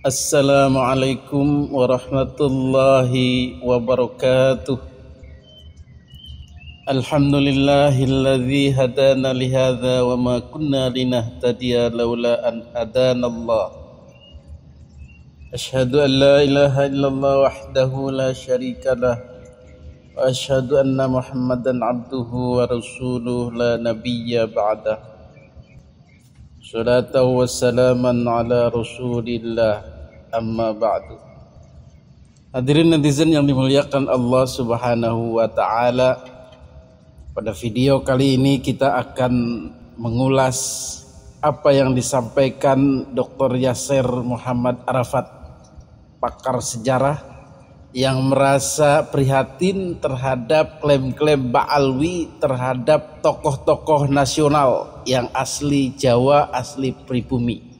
Assalamualaikum warahmatullahi wabarakatuh. Alhamdulillahilladzi hadana lihadza wa ma kunna linahtadiya laula an hadanallah. Asyhadu an la ilaha illallah wahdahu la syarikalah wa asyhadu anna Muhammadan abduhu wa rasuluhu la nabiyya ba'dah. Salatu wassalaman ala rasulillah. Amma ba'du. Hadirin netizen yang dimuliakan Allah Subhanahu wa taala, pada video kali ini kita akan mengulas apa yang disampaikan Dr. Yasir Muhammad Arafat, pakar sejarah yang merasa prihatin terhadap klaim-klaim Ba'alwi terhadap tokoh-tokoh nasional yang asli Jawa, asli pribumi.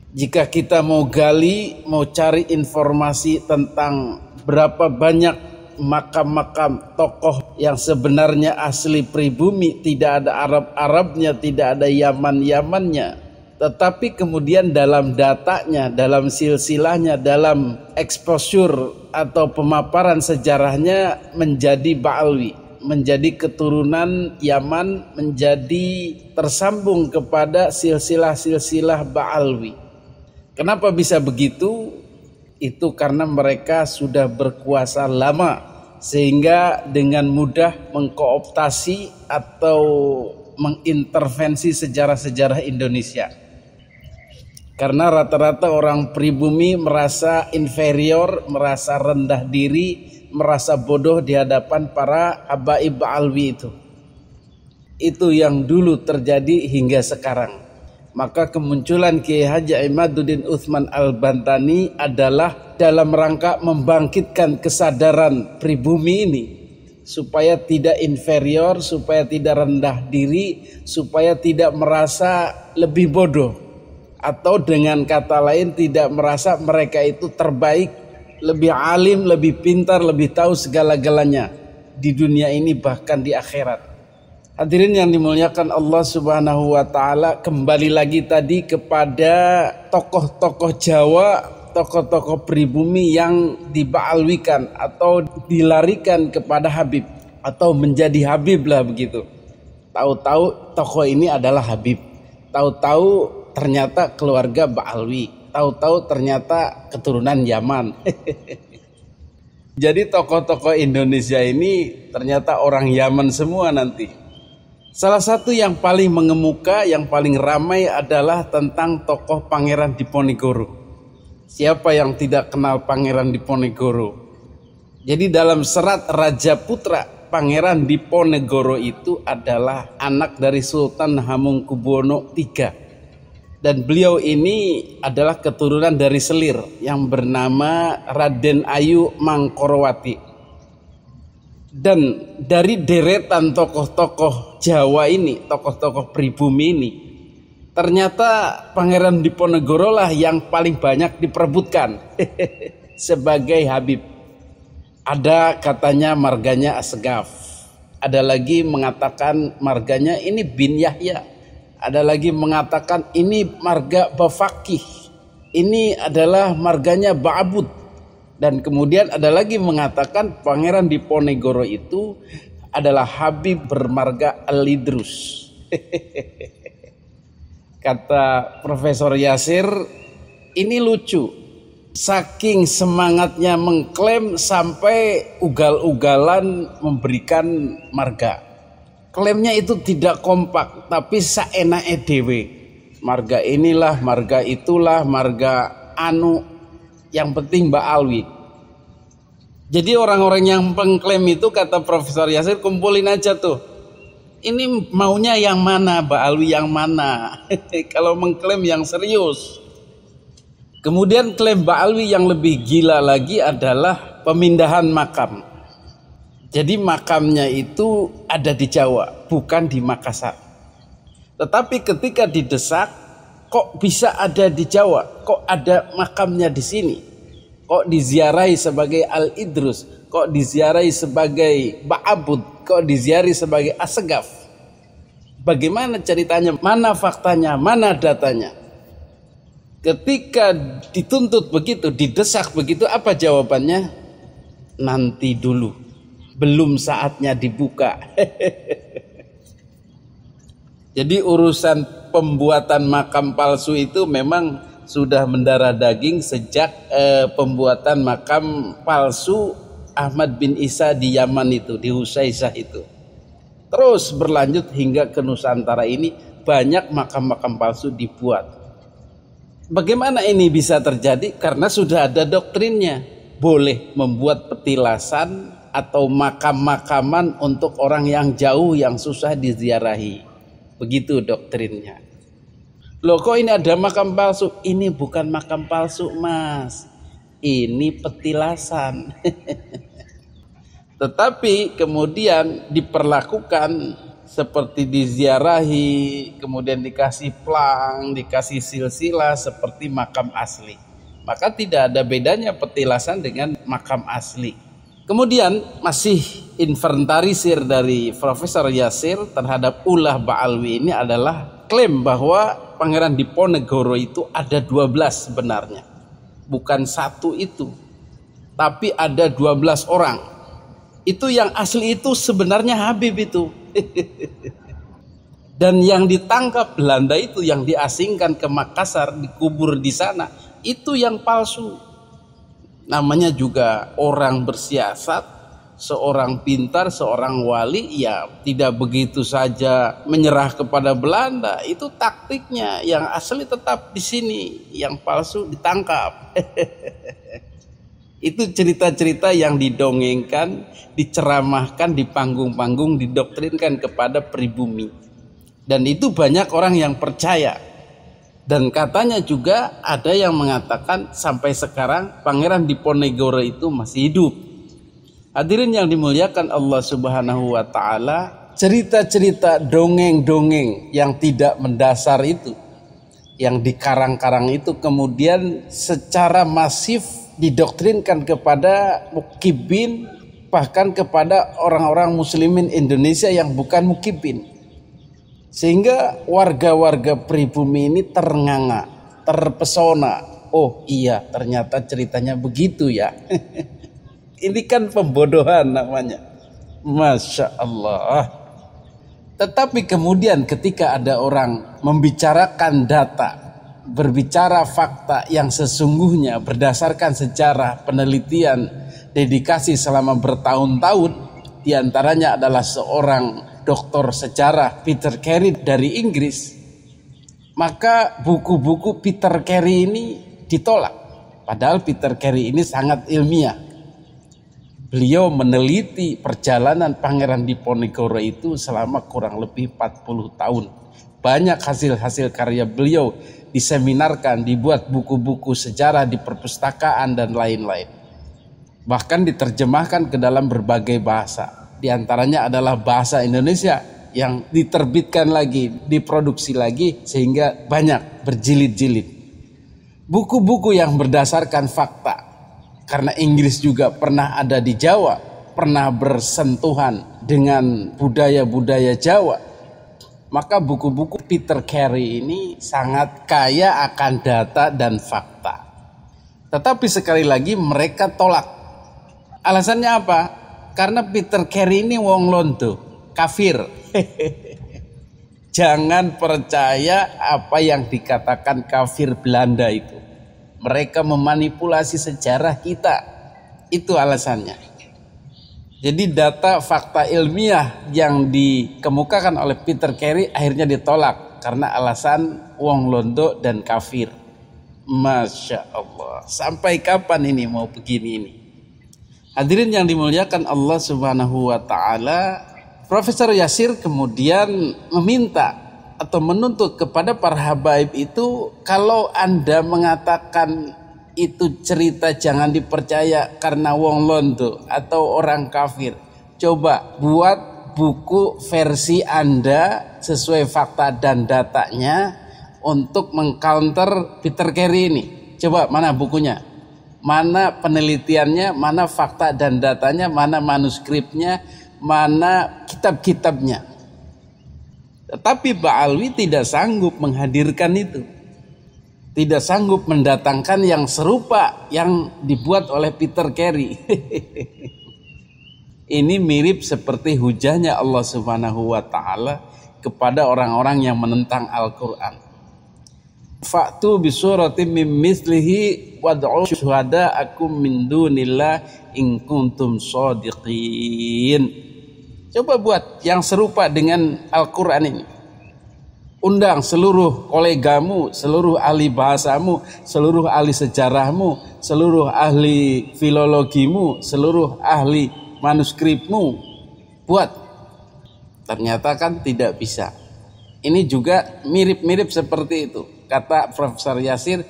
Jika kita mau gali, mau cari informasi tentang berapa banyak makam-makam tokoh yang sebenarnya asli pribumi, tidak ada Arab-Arabnya, tidak ada Yaman-Yamannya, tetapi kemudian dalam datanya, dalam silsilahnya, dalam exposure atau pemaparan sejarahnya menjadi Ba'alwi, menjadi keturunan Yaman, menjadi tersambung kepada silsilah-silsilah Ba'alwi. Kenapa bisa begitu? Itu karena mereka sudah berkuasa lama, sehingga dengan mudah mengkooptasi atau mengintervensi sejarah-sejarah Indonesia. Karena rata-rata orang pribumi merasa inferior, merasa rendah diri, merasa bodoh di hadapan para habaib Ba'alwi itu. Itu yang dulu terjadi hingga sekarang. Maka kemunculan Kiai Haji Imaduddin Utsman Al-Bantani adalah dalam rangka membangkitkan kesadaran pribumi ini, supaya tidak inferior, supaya tidak rendah diri, supaya tidak merasa lebih bodoh, atau dengan kata lain tidak merasa mereka itu terbaik, lebih alim, lebih pintar, lebih tahu segala-galanya di dunia ini bahkan di akhirat. Hadirin yang dimuliakan Allah Subhanahu wa taala, kembali lagi tadi kepada tokoh-tokoh Jawa, tokoh-tokoh pribumi yang diba'alwikan atau dilarikan kepada Habib atau menjadi Habib lah begitu. Tahu-tahu tokoh ini adalah Habib. Tahu-tahu ternyata keluarga Ba'alwi. Tahu-tahu ternyata keturunan Yaman. Jadi tokoh-tokoh Indonesia ini ternyata orang Yaman semua nanti. Salah satu yang paling mengemuka, yang paling ramai adalah tentang tokoh Pangeran Diponegoro. Siapa yang tidak kenal Pangeran Diponegoro? Jadi dalam serat Raja Putra, Pangeran Diponegoro itu adalah anak dari Sultan Hamengkubuwono III. Dan beliau ini adalah keturunan dari Selir yang bernama Raden Ayu Mangkorowati. Dan dari deretan tokoh-tokoh Jawa ini, tokoh-tokoh pribumi ini, ternyata Pangeran Diponegoro lah yang paling banyak diperebutkan sebagai Habib. Ada katanya marganya Asgaf, ada lagi mengatakan marganya ini bin Yahya, ada lagi mengatakan ini marga Bafakih, ini adalah marganya Ba'abud. Dan kemudian ada lagi mengatakan Pangeran Diponegoro itu adalah Habib bermarga Al-Idrus. Kata Profesor Yasir, ini lucu. Saking semangatnya mengklaim sampai ugal-ugalan memberikan marga. Klaimnya itu tidak kompak, tapi saenake dhewe. Marga inilah, marga itulah, marga anu. Yang penting Ba'alwi. Jadi orang-orang yang pengklaim itu, kata Profesor Yasir, kumpulin aja tuh. Ini maunya yang mana, Ba'alwi yang mana? Kalau mengklaim yang serius. Kemudian klaim Ba'alwi yang lebih gila lagi adalah pemindahan makam. Jadi makamnya itu ada di Jawa, bukan di Makassar. Tetapi ketika didesak, kok bisa ada di Jawa? Kok ada makamnya di sini? Kok diziarahi sebagai Al-Idrus? Kok diziarahi sebagai Ba'abud? Kok diziarahi sebagai Asgaf? Bagaimana ceritanya? Mana faktanya? Mana datanya? Ketika dituntut begitu, didesak begitu, apa jawabannya? Nanti dulu, belum saatnya dibuka. Jadi urusan pembuatan makam palsu itu memang sudah mendarah daging sejak pembuatan makam palsu Ahmad bin Isa di Yaman itu, di Husaisah itu. Terus berlanjut hingga ke Nusantara ini, banyak makam-makam palsu dibuat. Bagaimana ini bisa terjadi? Karena sudah ada doktrinnya. Boleh membuat petilasan atau makam-makaman untuk orang yang jauh yang susah diziarahi. Begitu doktrinnya. Loh kok ini ada makam palsu? Ini bukan makam palsu, Mas. Ini petilasan. Tetapi kemudian diperlakukan seperti diziarahi, kemudian dikasih plang, dikasih silsilah seperti makam asli. Maka tidak ada bedanya petilasan dengan makam asli. Kemudian masih inventarisir dari Profesor Yasir terhadap ulah Ba'alwi ini adalah klaim bahwa Pangeran Diponegoro itu ada 12 sebenarnya. Bukan satu itu, tapi ada 12 orang. Itu yang asli itu sebenarnya Habib itu. Dan yang ditangkap Belanda itu, yang diasingkan ke Makassar, dikubur di sana, itu yang palsu. Namanya juga orang bersiasat, seorang pintar, seorang wali, ya tidak begitu saja menyerah kepada Belanda. Itu taktiknya. Yang asli tetap di sini, yang palsu ditangkap. Itu cerita-cerita yang didongengkan, diceramahkan, di panggung-panggung, didoktrinkan kepada pribumi. Dan itu banyak orang yang percaya. Dan katanya juga ada yang mengatakan sampai sekarang Pangeran Diponegoro itu masih hidup. Hadirin yang dimuliakan Allah Subhanahu wa Ta'ala, cerita-cerita dongeng-dongeng yang tidak mendasar itu, yang dikarang-karang itu kemudian secara masif didoktrinkan kepada mukibin, bahkan kepada orang-orang muslimin Indonesia yang bukan mukibin, sehingga warga-warga pribumi ini ternganga, terpesona. Oh iya, ternyata ceritanya begitu ya. Ini kan pembodohan namanya. Masya Allah. Tetapi kemudian ketika ada orang membicarakan data, berbicara fakta yang sesungguhnya berdasarkan sejarah, penelitian, dedikasi selama bertahun-tahun, diantaranya adalah seorang doktor sejarah Peter Carey dari Inggris, maka buku-buku Peter Carey ini ditolak. Padahal Peter Carey ini sangat ilmiah. Beliau meneliti perjalanan Pangeran Diponegoro itu selama kurang lebih 40 tahun. Banyak hasil-hasil karya beliau diseminarkan, dibuat buku-buku sejarah di perpustakaan dan lain-lain. Bahkan diterjemahkan ke dalam berbagai bahasa. Di antaranya adalah bahasa Indonesia yang diterbitkan lagi, diproduksi lagi sehingga banyak berjilid-jilid. Buku-buku yang berdasarkan fakta. Karena Inggris juga pernah ada di Jawa, pernah bersentuhan dengan budaya-budaya Jawa. Maka buku-buku Peter Carey ini sangat kaya akan data dan fakta. Tetapi sekali lagi mereka tolak. Alasannya apa? Karena Peter Carey ini wong londo, kafir. Jangan percaya apa yang dikatakan kafir Belanda itu. Mereka memanipulasi sejarah kita. Itu alasannya. Jadi data fakta ilmiah yang dikemukakan oleh Peter Carey akhirnya ditolak karena alasan wong londo dan kafir. Masya Allah. Sampai kapan ini mau begini ini? Hadirin yang dimuliakan Allah Subhanahu wa Ta'ala, Profesor Yasir kemudian meminta atau menuntut kepada para habaib itu, kalau Anda mengatakan itu cerita jangan dipercaya karena wong londo atau orang kafir, coba buat buku versi Anda sesuai fakta dan datanya untuk mengcounter Peter Carey ini. Coba mana bukunya, mana penelitiannya, mana fakta dan datanya, mana manuskripnya, mana kitab-kitabnya. Tetapi Ba'alwi tidak sanggup menghadirkan itu. tidak sanggup mendatangkan yang serupa yang dibuat oleh Peter Carey. Ini mirip seperti hujahnya Allah Subhanahu wa taala kepada orang-orang yang menentang Al-Qur'an. Fa'tu bi suratin mim mislihi wad'u syuhada'akum min dunillah in kuntum shadiqin. Coba buat yang serupa dengan Al-Qur'an ini. Undang seluruh kolegamu, seluruh ahli bahasamu, seluruh ahli sejarahmu, seluruh ahli filologimu, seluruh ahli manuskripmu. Buat. Ternyata kan tidak bisa. Ini juga mirip-mirip seperti itu. Kata Profesor Yasir,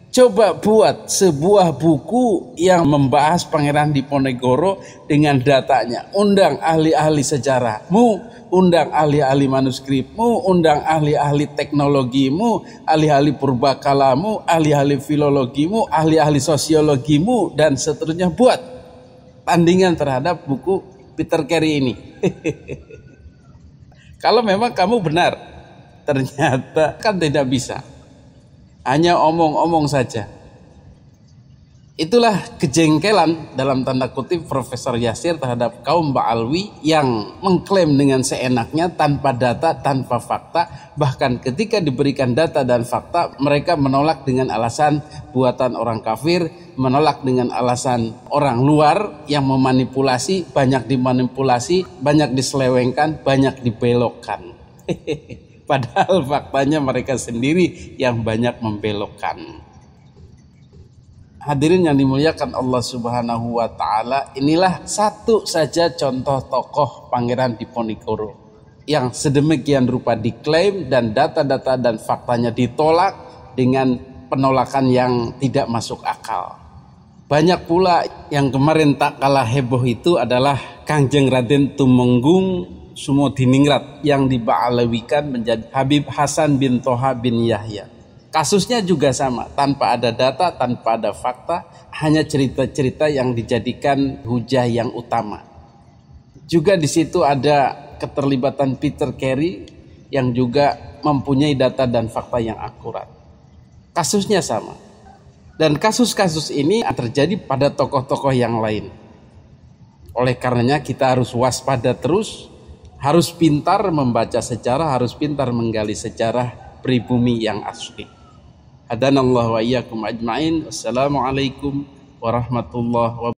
coba buat sebuah buku yang membahas Pangeran Diponegoro dengan datanya. Undang ahli-ahli sejarahmu, undang ahli-ahli manuskripmu, undang ahli-ahli teknologimu, ahli-ahli purbakalamu, ahli-ahli filologimu, ahli-ahli sosiologimu, dan seterusnya. Buat tandingan terhadap buku Peter Carey ini. Kalau memang kamu benar, ternyata kan tidak bisa. Hanya omong-omong saja. Itulah kejengkelan dalam tanda kutip Profesor Yasir terhadap kaum Ba'alwi yang mengklaim dengan seenaknya tanpa data, tanpa fakta. Bahkan ketika diberikan data dan fakta, mereka menolak dengan alasan buatan orang kafir, menolak dengan alasan orang luar yang memanipulasi, banyak dimanipulasi, banyak diselewengkan, banyak dibelokkan. Padahal faktanya mereka sendiri yang banyak membelokkan. Hadirin yang dimuliakan Allah Subhanahu wa taala, inilah satu saja contoh tokoh Pangeran Diponegoro yang sedemikian rupa diklaim dan data-data dan faktanya ditolak dengan penolakan yang tidak masuk akal. Banyak pula yang kemarin tak kalah heboh itu adalah Kangjeng Raden Tumenggung Sumodiningrat yang diba'alawikan menjadi Habib Hasan bin Toha bin Yahya. Kasusnya juga sama, tanpa ada data, tanpa ada fakta, hanya cerita-cerita yang dijadikan hujah yang utama. Juga di situ ada keterlibatan Peter Carey yang juga mempunyai data dan fakta yang akurat. Kasusnya sama. Dan kasus-kasus ini terjadi pada tokoh-tokoh yang lain. Oleh karenanya kita harus waspada terus, harus pintar membaca sejarah, harus pintar menggali sejarah pribumi yang asli. Hadanallahu wa iyyakum ajmain. Wassalamualaikum warahmatullahi wabarakatuh.